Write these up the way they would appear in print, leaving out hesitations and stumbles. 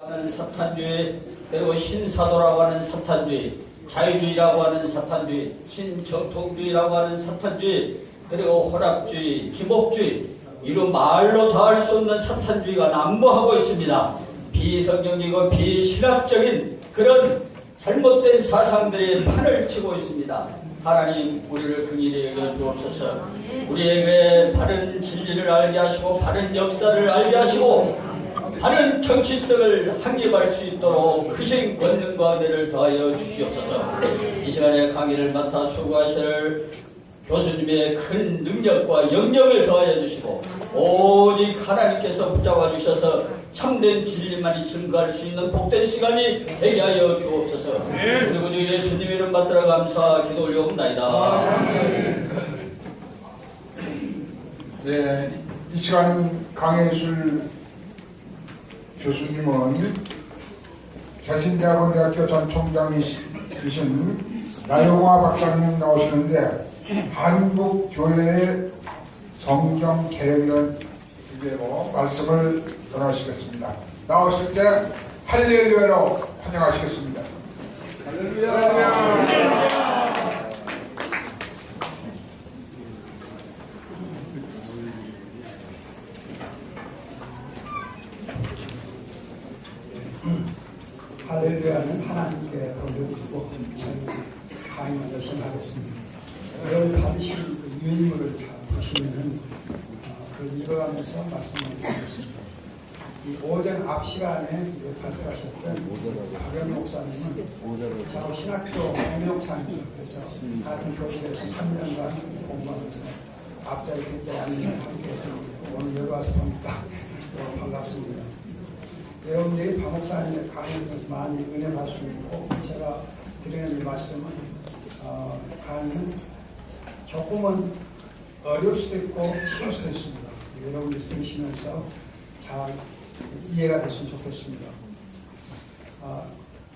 하는 사탄주의, 그리고 신사도라고 하는 사탄주의, 자유주의라고 하는 사탄주의, 신정통주의라고 하는 사탄주의, 그리고 혼합주의, 기복주의, 이런 말로 다 할 수 없는 사탄주의가 난무하고 있습니다. 비성경이고 비신학적인 그런 잘못된 사상들이 판을 치고 있습니다. 하나님, 우리를 긍휼히 여겨 주옵소서. 우리에게 바른 진리를 알게 하시고 바른 역사를 알게 하시고 바른 정치성을 확립할 수 있도록 크신 권능과 은혜를 더하여 주시옵소서. 이 시간에 강의를 맡아 수고하실 교수님의 큰 능력과 영역을 더하여 주시고 오직 하나님께서 붙잡아 주셔서 참된 진리만이 증거할 수 있는 복된 시간이 되게 하여 주옵소서. 그리고 주 예수님 이름 받들어 감사 기도 올려옵나이다. 네, 이 시간 강해줄 교수님은 자신대학원대학교 전 총장이신 나영화 박사님 나오시는데 한국교회의 성경개혁이라는 주제로 말씀을 전하시겠습니다. 나오실 때 할렐루야로 환영하시겠습니다. 할렐루야. 할렐루야는 하나님께 돌려드리고 강의 먼저 시작하겠습니다. 여러분 받으신 그 유인물을 다 보시면은 그걸 읽어가면서 말씀을 드리겠습니다. 이 오전 앞 시간에 발표하셨던 박영 목사님은 저 신학교 공동목사님께서 같은 교실에서 3년간 공부하면서 앞자리 굉장히 안전을 함께해서 오늘 여기 와서 보니까 반갑습니다. 여러분들이 박 목사님의 강의를 통해서 많이 은혜 받을 수 있고 제가 드리는 이 말씀은 강의는 조금은 어려울 수도 있고 쉬울 수도 있습니다. 여러분들이 들으시면서 잘 이해가 됐으면 좋겠습니다.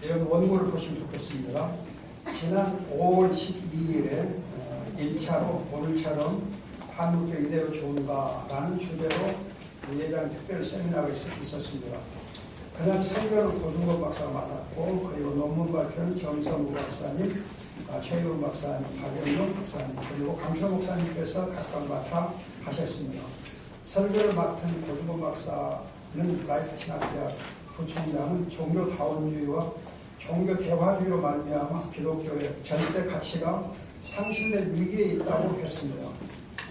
여러분 원고를 보시면 좋겠습니다. 지난 5월 12일에 1차로 오늘처럼 한국교 이대로 좋은가라는 주제로 예장 특별 세미나가 있었습니다. 그날 설교를 고등건 박사가 맡았고 그리고 논문 발표는 정성우 박사님, 최유훈 박사님, 박영용 박사님 그리고 강초 목사님께서 각각 맡아 하셨습니다. 설교를 맡은 고등건 박사는 라이프 신학대학 부총장은 종교다원주의와 종교대화주의로 말미암아 기독교의 절대 가치가 상실된 위기에 있다고 했습니다.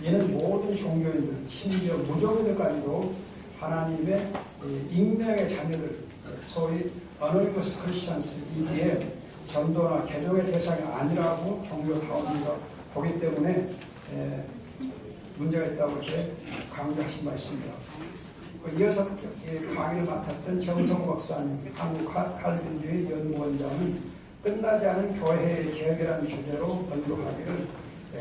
이는 모든 종교인들, 심지어 무종교들까지도 하나님의 익명의 자녀들, 소위 어노니머스 크리스천스 이기에 전도나 개종의 대상이 아니라고 종교다원주의가 보기 때문에 문제가 있다고 이렇게 강조하신 바 있습니다. 이어서 강의를 맡았던 정성우 박사님, 한국칼빈주의 연구원장은 끝나지 않은 교회의 개혁이라는 주제로 언급하기를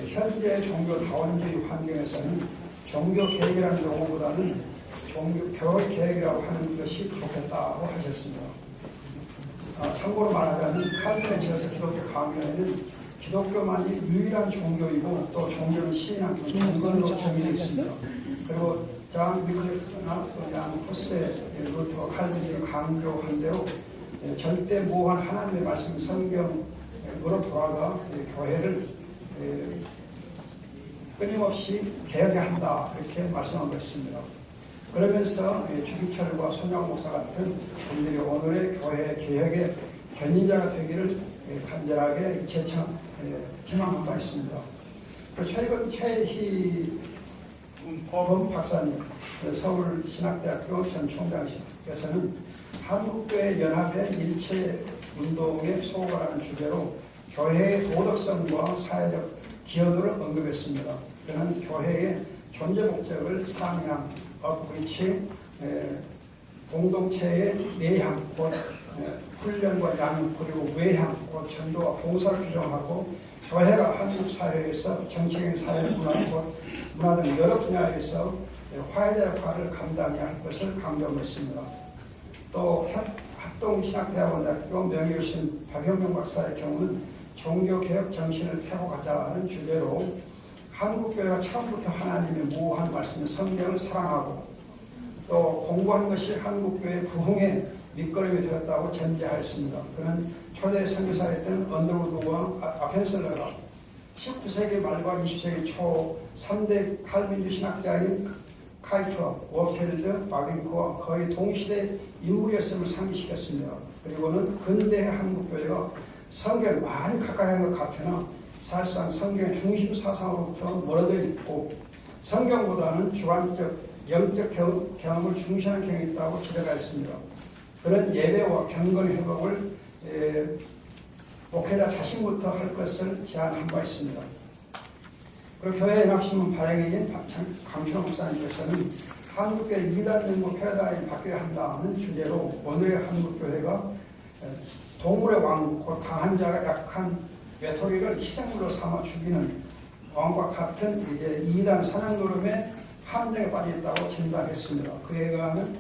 현재 종교다원주의 환경에서는 종교개혁이라는 용어보다는 종교개혁이라고 하는 것이 좋겠다고 하셨습니다. 참고로 말하자면 칼빈에 지어서 기독교 강요에는 기독교만이 유일한 종교이고 또 종교는 신앙, 종교로 정의되어 있습니다. 그리고 장 미클레프나 양 호세, 루터, 칼빈이 강조한 대로 절대 무한 하나님의 말씀 성경으로 돌아가 교회를 끊임없이 개혁해야 한다 이렇게 말씀한 것입니다. 그러면서 주기철과 손양 목사 같은 분들이 오늘의 교회 개혁의 견인자가 되기를 간절하게 희망한 바 있습니다. 최근 최희 법원 박사님, 서울신학대학교 전 총장께서는 한국교회 연합의 일체 운동의 소거라는 주제로 교회의 도덕성과 사회적 기여도를 언급했습니다. 그는 교회의 존재 목적을 상향, 업그리치, 공동체의 내향, 곧 훈련과 양육, 그리고 외향, 곧 전도와 봉사를 규정하고 교회가 한국 사회에서 정치적인 사회 문화 등 여러 분야에서 화해자 역할을 감당해야 할 것을 강조했습니다. 또 합동신학대학원대학교 명예교수님 박영용 박사의 경우는 종교개혁 정신을 펴고 가자는 주제로 한국교회가 처음부터 하나님의 무한 말씀 성경을 사랑하고 또 공부한 것이 한국교회 부흥의 밑거름이 되었다고 전제하였습니다. 그는 초대 선교사였던 언더우드와 아펜셀러가 19세기 말과 20세기 초 3대 칼빈주 신학자인 카이트와 워필드, 바빙크와 거의 동시대 인물이었음을 상기시켰습니다. 그리고는 근대 한국교회가 성경을 많이 가까이 한 것 같으나 사실상 성경의 중심 사상으로부터 멀어져 있고 성경보다는 주관적, 영적 경험을 중시하는 경향이 있다고 기대가 있습니다. 그런 예배와 경건 회복을 목회자 자신부터 할 것을 제안한 바 있습니다. 그리고 교회연합신문 발행인 강춘호 목사님께서는 한국교회 2단 연구 패러다임이 바뀌어야 한다는 주제로 오늘의 한국교회가 동물의 왕, 곧 강한 자가 약한 외톨이를 희생물로 삼아 죽이는 왕과 같은 이제 2단 사냥 노름의 함정에 빠져 있다고 진단했습니다. 그에 의하면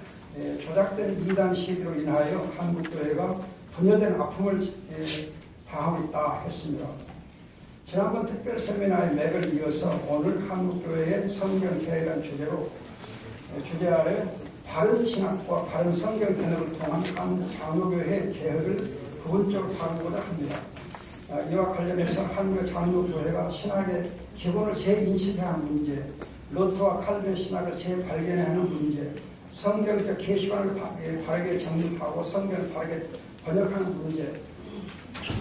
조작된 2단 시비로 인하여 한국교회가 분열된 아픔을 당하고 있다 했습니다. 지난번 특별 세미나의 맥을 이어서 오늘 한국교회의 성경개혁이라는 주제 아래 바른 신학과 바른 성경 개혁을 통한 한국 장로교회의 개혁을 부분적으로 다루고자 합니다. 이와 관련해서 한국의 장로교회가 신학의 기본을 재인식해야 하는 문제, 루터와 칼빈 신학을 재발견해야 하는 문제, 성경적 계시관을 바르게 정립하고 성경을 바르게 번역하는 문제,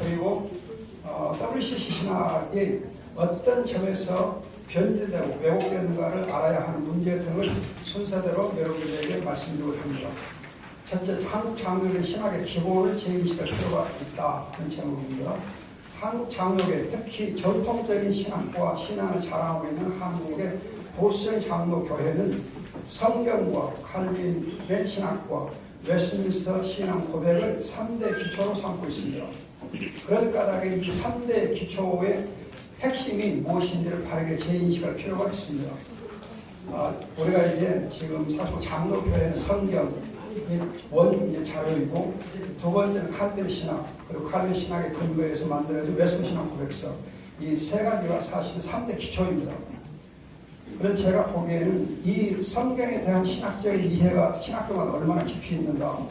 그리고 WCC 신학이 어떤 점에서 변질되고 왜곡되는가를 알아야 하는 문제 등을 순서대로 여러분들에게 말씀드리고 합니다. 첫째, 한국 장로교회 신학의 기본을 재인식할 필요가 있다 하는 제목입니다. 한국 장로교회, 특히 전통적인 신학과 신앙을 자랑하고 있는 한국의 보수형 장로교회는 성경과 칼빈의 신학과 웨스트민스터 신앙 고백을 3대 기초로 삼고 있습니다. 그런 까닭에 이 3대 기초의 핵심이 무엇인지를 바르게 재인식할 필요가 있습니다. 우리가 이제 지금 사실 장로교회는 성경이 원 자료이고 두 번째는 칼빈 신학, 그리고 칼빈 신학의 근거에서 만들어진 웨스트 신학 고백서, 이 세 가지가 사실 3대 기초입니다. 그래서 제가 보기에는 이 성경에 대한 신학적인 이해가 신학교가 얼마나 깊이 있는가,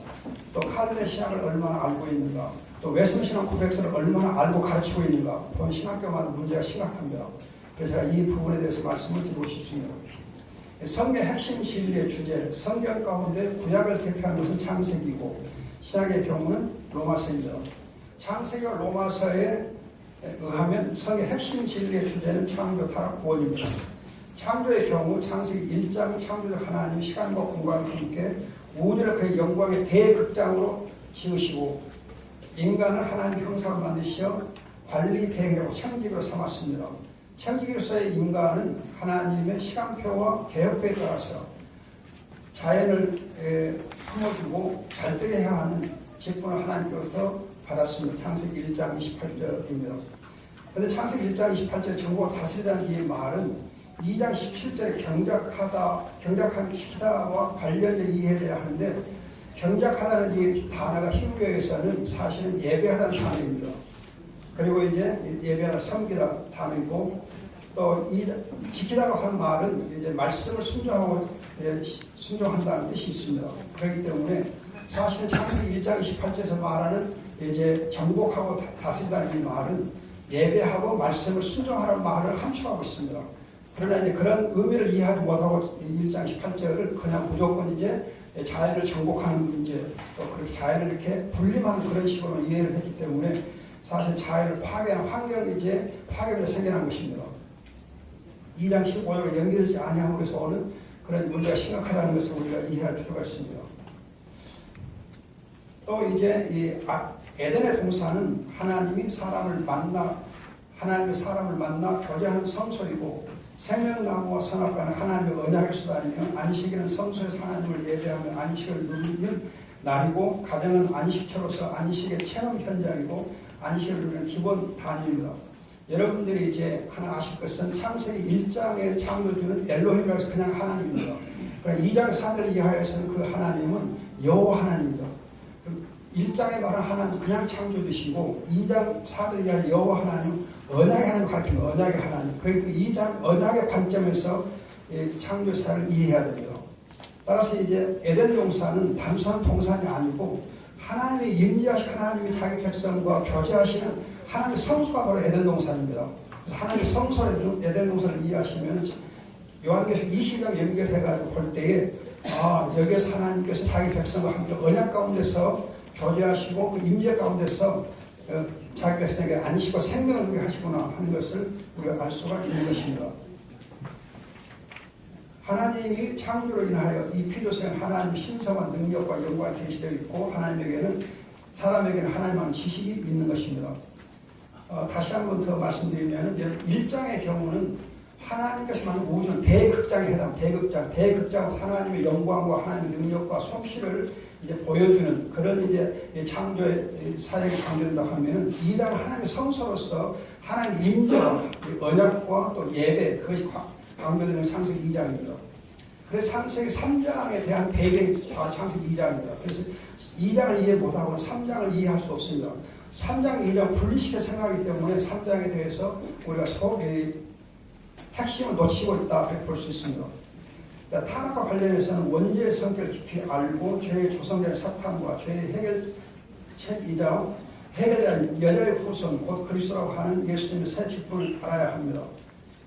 또 칼빈의 신학을 얼마나 알고 있는가, 또 웨스트 신학 고백서를 얼마나 알고 가르치고 있는가, 본 신학교마다 문제가 심각합니다. 그래서 제가 이 부분에 대해서 말씀을 드리고 싶습니다. 성경 핵심 진리의 주제, 성경 가운데 구약을 대표하는 것은 창세기고 신약의 경우는 로마서입니다. 창세기와 로마서에 의하면 성경 핵심 진리의 주제는 창조, 타락, 구원입니다. 창조의 경우 창세기 1장은 창조적 하나님 시간과 공간과 함께 우주를 그의 영광의 대극장으로 지으시고 인간을 하나님 형상으로 만드시어 관리 대행하고 청지기로 삼았습니다. 청지기로서의 인간은 하나님의 시간표와 계획표에 따라서 자연을 품어주고 잘 되게 해야 하는 직분을 하나님께로부터 받았습니다. 창세기 1장 28절입니다. 그런데 창세기 1장 28절 정보가 다스리다는 이 말은 2장 17절에 경작시키다와 관련된 이해해야 하는데, 경작하다는 이 단어가 히브리어에서는 사실은 예배하다는 단어입니다. 그리고 이제 예배하다, 섬기다 단어이고, 또 이 지키다고 하는 말은 이제 말씀을 순종한다는 뜻이 있습니다. 그렇기 때문에 사실 창세기 1장 28절에서 말하는 이제 정복하고 다스리다는 이 말은 예배하고 말씀을 순종하라는 말을 함축하고 있습니다. 그러나 이제 그런 의미를 이해하지 못하고 1장 18절을 그냥 무조건 이제 자연을 정복하는 문제, 또 그렇게 자연을 이렇게 분림하는 그런 식으로 이해를 했기 때문에 사실 자연을 파괴하는 환경이 이제 파괴로 생겨난 것입니다. 2장 15절과 연결되지 아니함으로써 오는 그런 문제가 심각하다는 것을 우리가 이해할 필요가 있습니다. 또 이제 이 에덴의 동산은 하나님이 사람을 만나 교제하는 성소이고, 생명나무와 선악과는 하나님의 언약의 수단이며, 안식일은 성소에서 하나님을 예배하며 안식을 누리는 날이고, 가정은 안식처로서 안식의 체험 현장이고 안식을 누리는 기본 단위입니다. 여러분들이 이제 하나 아실 것은 창세기 1장의 창조주는 엘로힘이라고 해서 그냥 하나님입니다. 그러니까 2장 4절 이하에서는 그 하나님은 여호와 하나님입니다. 1장에 말한 하나님 그냥 창조주시고 2장 4절 이하 여호와 하나님 언약의 하나님 가르치는 언약의 하나님. 그리고 2장 언약의 관점에서 창조사를 이해해야 됩니다. 따라서 이제 에덴 동산은 단순한 동산이 아니고 하나님이 임재하신 하나님이 자기 백성과 교제하시는 하나님의 성소가 바로 에덴 동산입니다. 하나님의 성소 에덴 동산을 이해하시면 요한계시록 20장 연결해가지고 볼 때에 여기에서 하나님께서 자기 백성과 함께 언약 가운데서 교제하시고 그 임재 가운데서 자기 백성에게 안식과 생명을 누리게 하시구나 하는 것을 우리가 알 수가 있는 것입니다. 하나님이 창조로 인하여 이 피조세는 하나님 신성한 능력과 영광이 계시되어 있고 하나님에게는 사람에게는 하나님만한 지식이 있는 것입니다. 다시 한 번 더 말씀드리면 1장의 경우는 하나님께서 만든 우주는 대극장에 해당, 대극장은 하나님의 영광과 하나님의 능력과 솜씨를 이제 보여주는 그런 이제 창조의 사역이 강조된다고 하면 2장은 하나님의 성소로서 하나님의 임재와 언약과 또 예배 그것이 강조되는 창세기 2장입니다. 그래서 창세기 3장에 대한 배경이 창세기 2장입니다. 그래서 2장을 이해 못하고는 3장을 이해할 수 없습니다. 3장, 2장 분리시켜 생각하기 때문에 3장에 대해서 우리가 핵심을 놓치고 있다 볼 수 있습니다. 타락과 관련해서는 원죄의 성격을 깊이 알고 죄의 조성된 사탄과 죄의 해결책이자 해결된 여자의 후손 곧 그리스도라고 하는 예수님의 새 직분을 알아야 합니다.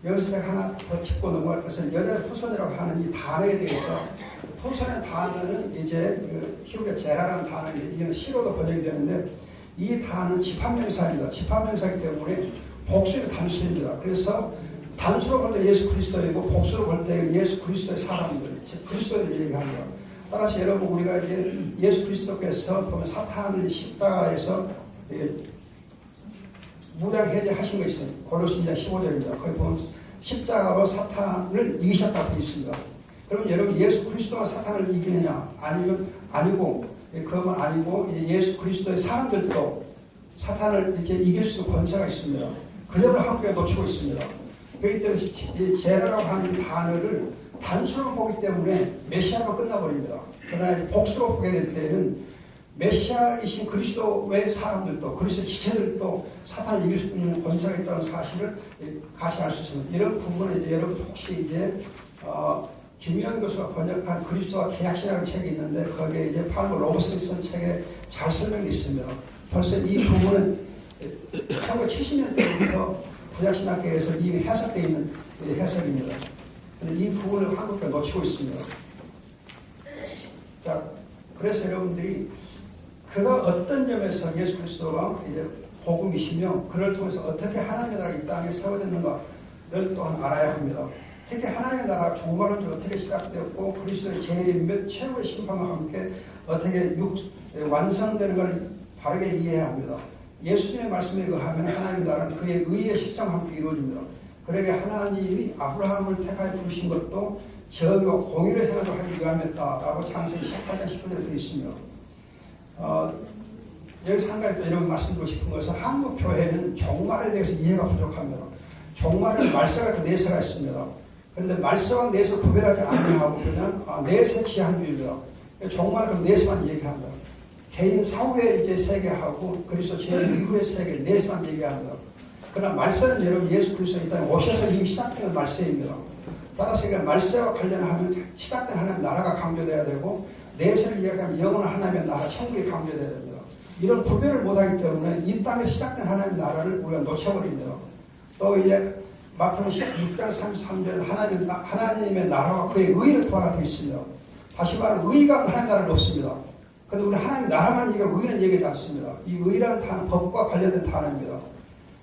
여기서 제가 하나 더 짚고 넘어갈 것은 여자의 후손이라고 하는 이 단어에 대해서 후손의 단어는 이제 히브리 제라라는 단어인데 이건 시로도 번역이 되는데 이 단어는 집합명사입니다. 집합명사이기 때문에 복수의 단수입니다. 그래서 단수로 볼 때 예수 그리스도이고 복수로 볼 때 예수 그리스도의 사람들, 즉 그리스도를 얘기합니다. 따라서 여러분 우리가 이제 예수 그리스도께서 보면 사탄을 십자가에서 무장 해제하신 것이 있어요. 골로새 2장 15절입니다. 거기 보면 십자가로 사탄을 이기셨다고 되어 있습니다. 그러면 여러분 예수 그리스도가 사탄을 이기느냐? 아니면 아니고 그건 아니고 예수 그리스도의 사람들도 사탄을 이렇게 이길 수 있는 권세가 있습니다. 그 점을 한국에 놓치고 있습니다. 그렇기 때문에 제라라고 하는 이 단어를 단수로 보기 때문에 메시아가 끝나버립니다. 그러나 복수로 보게 될 때는 메시아이신 그리스도의 사람들도 그리스도 지체들도 사탄을 이길 수 있는 권세가 있다는 사실을 같이 알 수 있습니다. 이런 부분은 이제 여러분 혹시 이제 김유현 교수가 번역한 그리스도와 계약신학의 책이 있는데 거기에 이제 팔로 로버슨슨 책에 잘 설명이 있습니다. 벌써 이 부분은 1970년대부터 구약신학계에서 이미 해석되어 있는 해석입니다. 이 부분을 한국에 놓치고 있습니다. 자, 그래서 여러분들이 그가 어떤 점에서 예수 그리스도가 이제 복음이시며 그를 통해서 어떻게 하나님의 나라가 이 땅에 세워졌는가를 또한 알아야 합니다. 특히 하나님의 나라가 종말론적으로 어떻게 시작되었고 그리스도의 재림 및 최후의 심판과 함께 어떻게 완성되는 것을 바르게 이해해야 합니다. 예수님의 말씀에 의하면 하나님의 나라는 그의 의의 실정과 함께 이루어집니다. 그러게 하나님이 아브라함을 택하여 부르신 것도 정의와 공의를 행하도록 하기 위함이었다라고 창세기 18장 19절에 되어 있으며 여기서 한 가지 또 이런 말씀드리고 싶은 것은 한국 교회는 종말에 대해서 이해가 부족합니다. 종말에는 말세가 내세가 있습니다. 그런데 말세와 내세 구별하지 않냐고 그냥 내세 지한주의입니다. 종말은 그 내세만 얘기합니다. 개인 사후의 이제 세계하고 그리스도 재림 이후의 세계 내세만 얘기합니다. 그러나 말세는 여러분 예수 그리스도 일단 오셔서 이미 시작된 말세입니다. 따라서 말세와 관련하면 시작된 하나님의 나라가 강조돼야 되고 내세를 이야기하면 영원한 하나님의 나라 천국이 강조돼야 됩니다. 이런 구별을 못하기 때문에 이 땅에 시작된 하나님의 나라를 우리가 놓쳐버립니다. 또 이제 마태복음 16장 33절 하나님의 나라와 그의 의를 구하라 되어 있습니다. 다시 말하면 의가 하나님의 나라를 없습니다. 그런데 우리 하나님의 나라만 얘기하고 의는 얘기하지 않습니다. 이 의라는 단어 법과 관련된 단어입니다.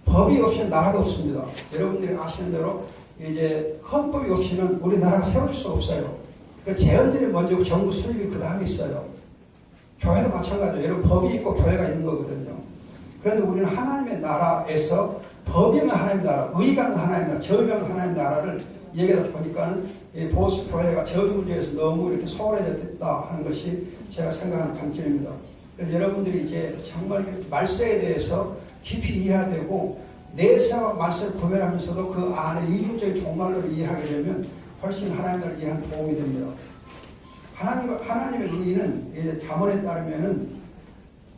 법이 없이는 나라가 없습니다. 여러분들이 아시는 대로 이제 헌법이 없이는 우리나라가 세워질 수 없어요. 그러니까 재헌들이 먼저 정부 수립이 그 다음에 있어요. 교회도 마찬가지예요. 여러분 법이 있고 교회가 있는 거거든요. 그런데 우리는 하나님의 나라에서 법이면 하나님의 나라, 의가 하나님의 나라, 저주는 하나님의 나라를 얘기하다 보니까는 보수 교회가 저주 문제에서 너무 이렇게 소홀해졌다 하는 것이 제가 생각하는 관점입니다. 그래서 여러분들이 이제 정말 말세에 대해서 깊이 이해해야 되고 내세와 말세를 구별하면서도 그 안에 이중적인 종말론을 이해하게 되면 훨씬 하나님을 이해하는 도움이 됩니다. 하나님의 의는 이제 잠언에 따르면은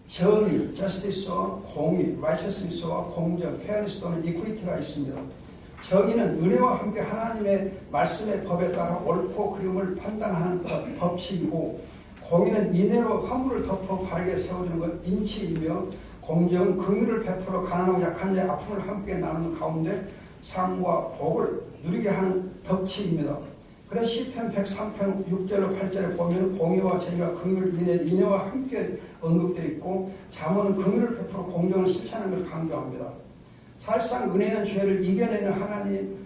정의, justice와 공의, righteousness와 공정, fairness 또는 equity가 있습니다. 정의는 은혜와 함께 하나님의 말씀의 법에 따라 옳고 그름을 판단하는 법칙이고 공의는 인애로 허물을 덮어 바르게 세워주는 것 인치이며 공정은 긍휼을 베풀어 가난하고 약한 자의 아픔을 함께 나누는 가운데 상과 복을 누리게 하는 덕치입니다. 그래서 시편 103편 6절로 8절에 보면 공의와 정의가 긍휼, 인애와 함께 언급되어 있고 잠언은 긍휼을 베풀어 공정을 실천하는 것을 강조합니다. 사실상 은혜는 죄를 이겨내는 하나님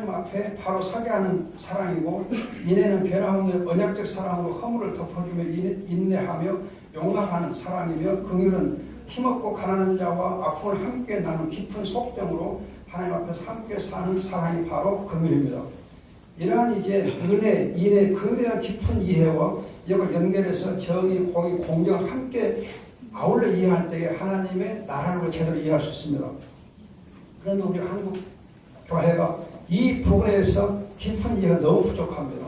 앞에 바로 서게 하는 사랑이고 인애는 변함없는 언약적 사랑으로 허물을 덮어주며 인내하며 용납하는 사랑이며 긍휼은 힘없고 가난한 자와 아픔을 함께 나누는 깊은 속정으로 하나님 앞에서 함께 사는 사랑이 바로 긍휼입니다. 이러한 이제 은혜, 인애, 긍휼에 대한 깊은 이해와 이걸 연결해서 정의, 공의, 공정을 함께 아울러 이해할 때에 하나님의 나라를 제대로 이해할 수 있습니다. 그런데 우리 한국 교회가 이 부분에 대해서 깊은 이해가 너무 부족합니다.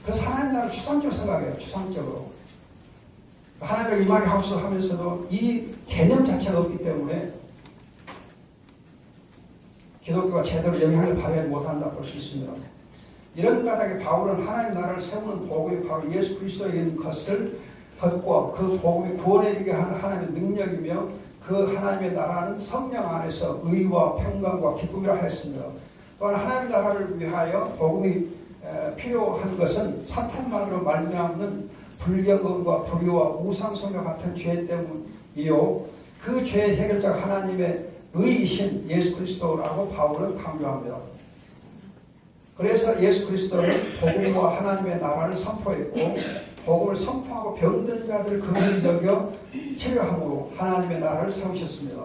그래서 하나님 나라를 추상적으로 생각해요. 추상적으로. 하나님을 임하게 하옵소서 하면서도 이 개념 자체가 없기 때문에 기독교가 제대로 영향을 발휘하지 못한다고 볼 수 있습니다. 이런 까닭에 바울은 하나님 나라를 세우는 복음이 바로 예수 그리스도인 것과 그 복음이 구원에 이르게 하는 하나님의 능력이며 그 하나님의 나라는 성령 안에서 의와 평강과 기쁨이라 했습니다. 또한 하나님의 나라를 위하여 복음이 필요한 것은 사탄만으로 말미암는 불경건과 불의와 우상숭배 같은 죄 때문이요 그 죄의 해결자가 하나님의 의이신 예수 그리스도라고 바울은 강조합니다. 그래서 예수 그리스도는 복음과 하나님의 나라를 선포했고 복음을 선포하고 병든 자들을 긍휼히 여겨 치료함으로 하나님의 나라를 세우셨습니다.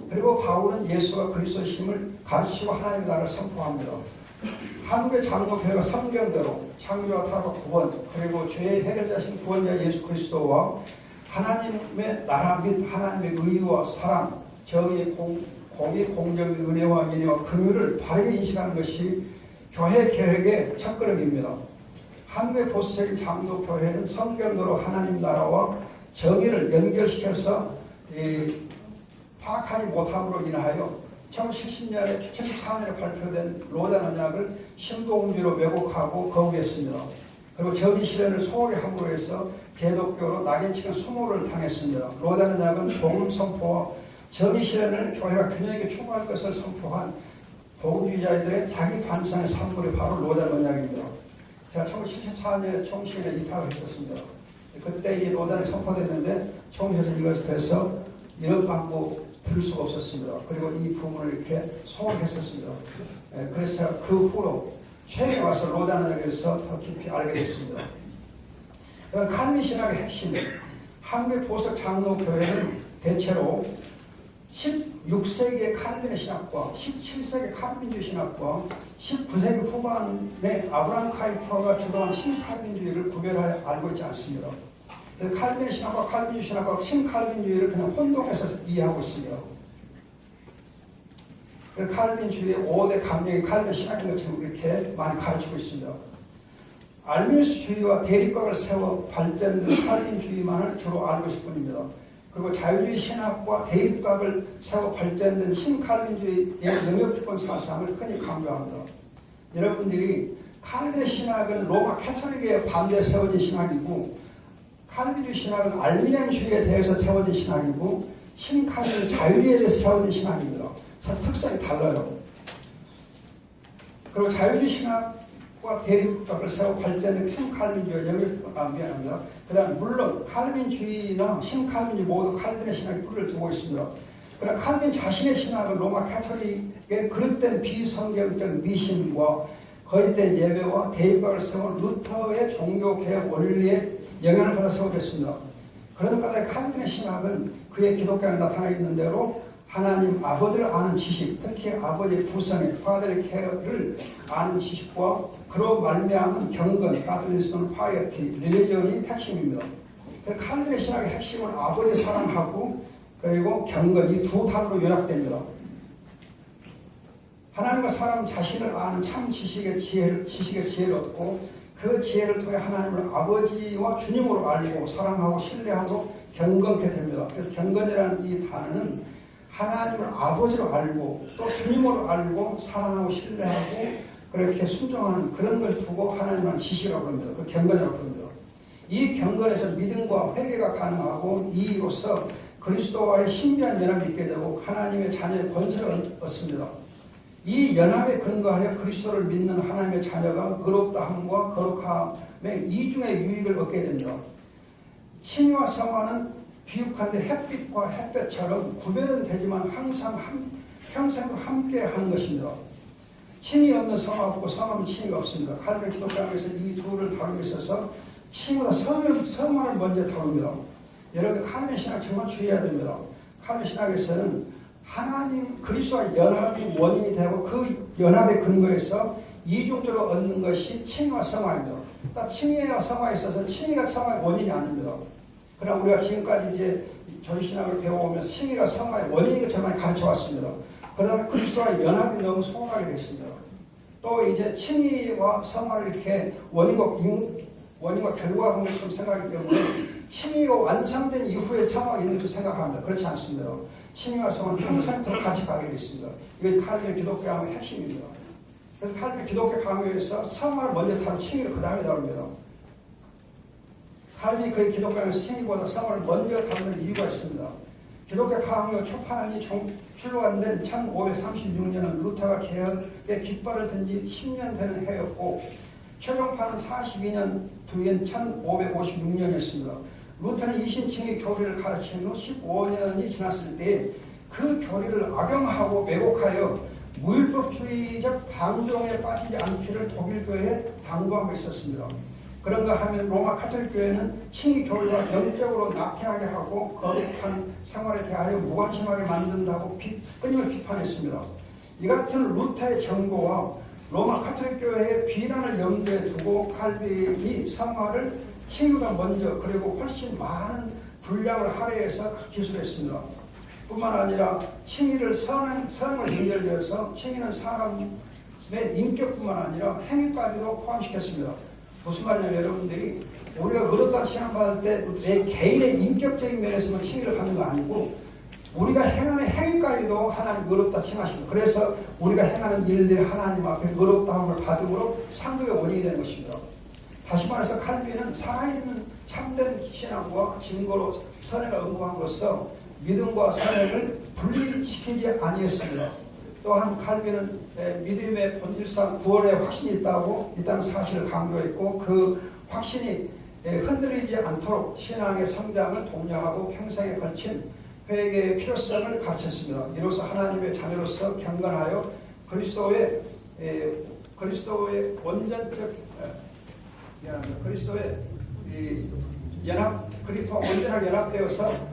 그리고 바울은 예수가 그리스도심을 가르치고 하나님의 나라를 선포합니다. 한국의 장로교회가 성경대로 창조와 타락과 구원 그리고 죄의 해결자신 구원자 예수 그리스도와 하나님의 나라 및 하나님의 의와 사랑 정의, 공의, 공정의 은혜와 인애와 긍휼을 바르게 인식하는 것이 교회 개혁의 첫걸음입니다. 한국의 보수적인 장로교회는 성경대로 하나님 나라와 정의를 연결시켜서 파악하지 못함으로 인하여 1974년에 발표된 로단 언약을 신도음주로 왜곡하고 거부했습니다. 그리고 정의 실현을 소홀히 함으로 해서 개독교로 낙인치는 수모를 당했습니다. 로단 언약은 복음 선포와 정의 실현을 교회가 균형 있게 추구할 것을 선포한 복음주의자들의 자기 반성의 산물이 바로 로단 언약입니다. 제가 1974년에 총신에 입학을 했었습니다. 그때 이 로단이 선포됐는데 총신에서 이것에 대해서 이런 방법 들을 수가 없었습니다. 그리고 이 부분을 이렇게 소홀했었습니다. 그래서 제가 그 후로 최근에 와서 로단 언약에서 더 깊이 알게 됐습니다. 칼빈 신학의 핵심, 한국의 보석 장로교회는 대체로 16세기의 칼빈의 신학과 17세기 칼빈주의 신학과 19세기 후반에 아브라함 카이퍼가 주도한 신칼빈주의를 구별하여 알고 있지 않습니다. 칼빈 신학과 칼빈주의 신학과 신칼빈주의를 그냥 혼동해서 이해하고 있습니다. 칼빈주의의 5대 강령이 칼빈 신학인 것처럼 이렇게 많이 가르치고 있습니다. 알미누스주의와 대립각을 세워 발전된 칼빈주의만을 주로 알고 있을 뿐입니다. 그리고 자유주의 신학과 대립각을 세워 발전된 신칼빈주의의 영역주권 사상을 흔히 강조합니다. 여러분들이 칼빈 신학은 로마 캐톨릭에 반대에 세워진 신학이고 칼빈주의 신학은 알미니안주의에 대해서 세워진 신학이고 신칼빈은 자유주의에 대해서 세워진 신학입니다. 특성이 달라요. 그리고 자유주의 신학과 대립각을 세워 발전된 신칼빈주의 미안합니다. 그 다음 물론 칼빈주의나 신칼빈주의 모두 칼빈의 신학에 뿌리를 두고 있습니다. 그러나 칼빈 자신의 신학은 로마 캐톨릭의 그릇된 비성경적 미신과 거짓된 예배와 대립각을 세운 루터의 종교개혁 원리에 영향을 받아 세워졌습니다. 그런 까닭에 칼빈의 신학은 그의 기독교에 나타나 있는 대로 하나님 아버지를 아는 지식, 특히 아버지의 부성의 파들의 케어를 아는 지식과 그로 말미암은 경건, 가톨리스는 파이어티, 릴리전이 핵심입니다. 칼빈의 신학의 핵심은 아버지 사랑하고 그리고 경건 이 두 단어로 요약됩니다. 하나님과 사람 자신을 아는 참 지식의 지혜를 얻고 그 지혜를 통해 하나님을 아버지와 주님으로 알고 사랑하고 신뢰하고 경건케 됩니다. 그래서 경건이라는 이 단어는 하나님을 아버지로 알고 또 주님으로 알고 사랑하고 신뢰하고 그렇게 순종하는 그런 걸 두고 하나님은 지식이라고 합니다. 그 경건이라고 합니다. 이 경건에서 믿음과 회개가 가능하고 이로써 그리스도와의 신비한 연합이 있게 되고 하나님의 자녀의 권세를 얻습니다. 이 연합에 근거하여 그리스도를 믿는 하나님의 자녀가 의롭다함과 거룩함의 이중의 유익을 얻게 됩니다. 칭의와 성화는 비육한데 햇빛과 햇볕처럼 구별은 되지만 항상 평생을 함께 하는 것입니다. 칭의 없는 성화 없고 성화 없는 칭의가 없습니다. 칼빈 기독교에서 이 둘을 다루고 있어서 칭의보다 성화를 먼저 다룹니다. 여러분 칼빈 신학 정말 주의해야 됩니다. 칼빈 신학에서는 하나님 그리스도와 연합이 원인이 되고 그 연합의 근거에서 이중적으로 얻는 것이 칭의와 성화입니다. 딱 칭의와 성화에 있어서 칭의가 성화의 원인이 아닙니다. 그러나 우리가 지금까지 이제 전신학을 배워오면서 칭의가 성화의 원인을 저만 가르쳐 왔습니다. 그러다 그리스도와 연합이 너무 소홀하게 됐습니다. 또 이제 칭의와 성화를 이렇게 원인과 결과가 하는 것처럼 생각하기 때문에 칭의가 완성된 이후에 성화가 있는 줄 생각합니다. 그렇지 않습니다. 칭의와 성화는 평생토록 같이 가게 되어 있습니다. 이게 칼빈 기독교 강의 핵심입니다. 그래서 칼빈 기독교 강의에서 성화를 먼저 다루고 칭의를 그 다음에 다룹니다. 칼빈이 그 기독교 강의에서 칭의보다 성화를 먼저 다루는 이유가 있습니다. 기독교 강의 초판이 출간된 1536년은 루터가 개혁의 깃발을 든 지 10년 되는 해였고 최종판은 42년 뒤인 1556년이었습니다. 루터는 이신칭의 교리를 가르친 후 15년이 지났을 때 그 교리를 악용하고 왜곡하여 무율법주의적 방종에 빠지지 않기를 독일 교회에 당부하고 있었습니다. 그런가 하면 로마 카톨릭 교회는 칭의 교리가 영적으로 낙태하게 하고 거룩한 생활에 대하여 무관심하게 만든다고 끊임을 비판했습니다. 이 같은 루터의 정보와 로마 카톨릭 교회의 비난을 염두에 두고 칼빈이 성화를 칭의보다 먼저 그리고 훨씬 많은 분량을 할애해서 기술했습니다. 뿐만 아니라 칭의를 선을 연결되어서 칭의는 사람의 인격뿐만 아니라 행위까지도 포함시켰습니다. 무슨 말이냐면 여러분들이 우리가 의롭다는 칭함받을 때 내 개인의 인격적인 면에서만 칭의를 받는 거 아니고 우리가 행하는 행위까지도 하나님 의롭다 칭하시고 그래서 우리가 행하는 일들이 하나님 앞에 의롭다함을 받음으로 상급의 원인이 되는 것입니다. 다시 말해서 칼빈은 살아있는 참된 신앙과 증거로 선행을 언급함으로써 믿음과 선행을 분리시키지 아니했습니다. 또한 칼빈은 믿음의 본질상 구원의 확신이 있다는 사실을 강조했고 그 확신이 흔들리지 않도록 신앙의 성장을 독려하고 평생에 걸친 회개의 필요성을 가르쳤습니다. 이로써 하나님의 자녀로서 경건하여 그리스도의 원전적 그리스도의 그리스도와 온전하게 연합되어서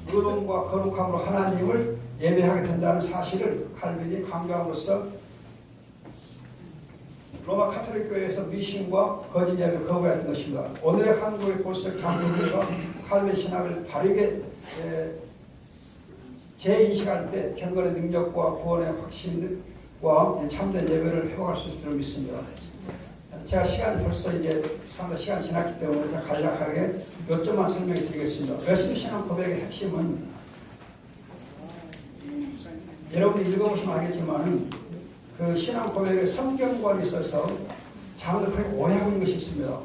의로움과 거룩함으로 하나님을 예배하게 된다는 사실을 칼빈이 강조함으로써 로마 카톨릭 교회에서 미신과 거짓 예배를 거부했던 것입니다. 오늘의 한국의 보수적 장로교회가 칼빈 신학을 바르게 재인식할 때 경건의 능력과 구원의 확신과 참된 예배를 회복할 수 있을 줄 믿습니다. 제가 시간이 벌써 이제 상당히 시간이 지났기 때문에 제가 간략하게 몇 점만 설명해 드리겠습니다. 웨슬리 신앙 고백의 핵심은 여러분이 읽어보시면 알겠지만 그 신앙 고백의 성경관에 있어서 장르하게 오해하고 있는 것이 있습니다.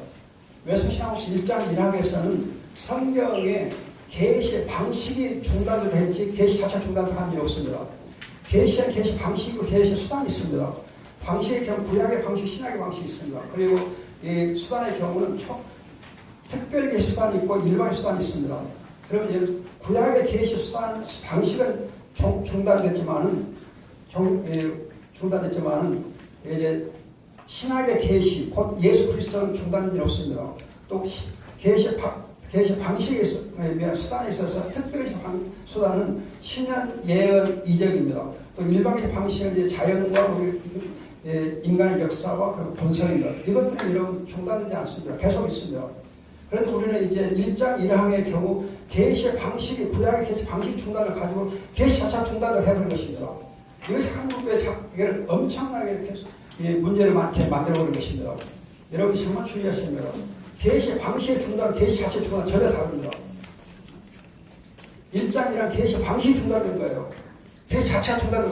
웨슬리 신앙 1장 1항에서는 성경의 계시의 방식이 중단도 됐지 계시 자체 중단도 한 일이 없습니다. 계시는 계시 방식이고 계시 수단이 있습니다. 방식의 경우 구약의 방식, 신약의 방식이 있습니다. 그리고 이 수단의 경우는 특별 계시 수단이 있고 일반 수단이 있습니다. 그러면 구약의 계시 수단 방식은 중단됐지만은 이제 신약의 계시 곧 예수 그리스도는 중단이 없습니다. 또 계시 방식에 수단에 있어서 특별히 수단은 신약 예언 이적입니다. 또 일반의 방식은 이제 자연과 우리 인간의 역사와 본성입니다. 이것들은 이런 중단되지 않습니다. 계속 있습니다. 그런데 우리는 이제 1장 1항의 경우 계시의 방식이 구약의 계시 방식 중단을 가지고 계시 자체 중단을 해버린 것입니다. 이것이 한국교회를 엄청나게 이렇게 문제를 많게 만들어버린 것입니다. 여러분 정말 주의하십니다. 계시 방식의 중단, 계시 자체 중단 전혀 다릅니다. 1장 1항 계시 방식이 중단된 거예요. 계시 자체가 중단된